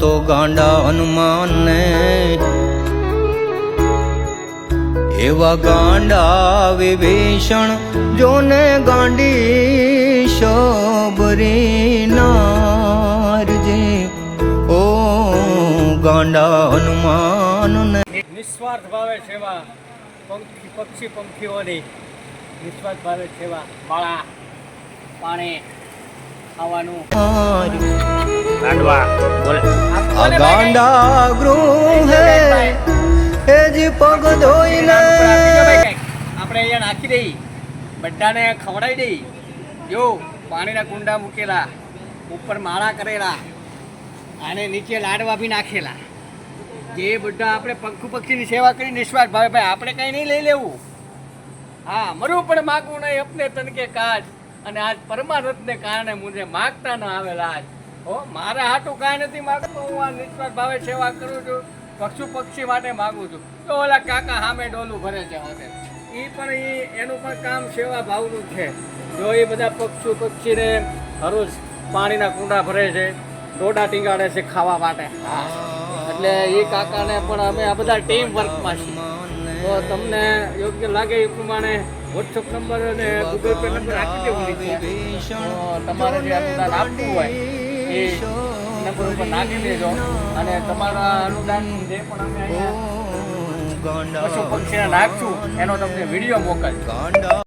તો ગાંડા હનુમાન ને એવા ગાંડા વિભીષણ જોને ગાંડી શબરી નારજે ઓ ગાંડા હનુમાન ને નિસ્વાર્થ ભાવે સેવા પક્ષીઓની નિસ્વાર્થ ભાવે સેવા માળા પાણી ખાવાનું આ ગાંડા ગૃહ હે જી પગ ધોઈને આપણે અહીંયા નાખી દઈ બધાને ખવડાવી દઈ જો પાણીના કુંડા મૂકેલા ઉપર માળા કરેલા અને નીચે લાડવા બી નાખેલા જે બધા આપણે પક્ષીની સેવા કરી નિસ્વાર્થ ભાવે ભાઈ આપણે કંઈ નહીં લઈ લેવું હા મરવું પણ માગવું નહીં અપને તનકે કાજ અને આજ પરમાનંદને કારણે મુજે માગતા ન આવેલા આજ હો મારા હાટું કાંઈ નથી માગતો હું આ નિસ્વાર્થ ભાવે સેવા કરું છું પક્ષી માટે માગું છું તો ઓલા કાકા સામે ડોલું ભરે છે હોતે એ પણ એનું પણ કામ સેવા ભાવનું છે જો એ બધા પક્ષીને હરોજ પાણીના કુંડા ભરે છે ડોડા ટીંગાડે છે ખાવા માટે એટલે એ કાકાને પણ અમે આ બધા ટીમ વર્કમાં છીએ તો તમને યોગ્ય લાગે એ પ્રમાણે વોટ્સઅપ નંબર અને ગૂગલ પે નંબર આપી દેવું છે તમારે જે અનુદાન આપવું હોય એ નંબર ઉપર નાખી દેજો અને તમારા અનુદાન જે પણ અમે અહીંયા પશુ પક્ષીને નાખશું એનો તમને વિડીયો મોકલજો.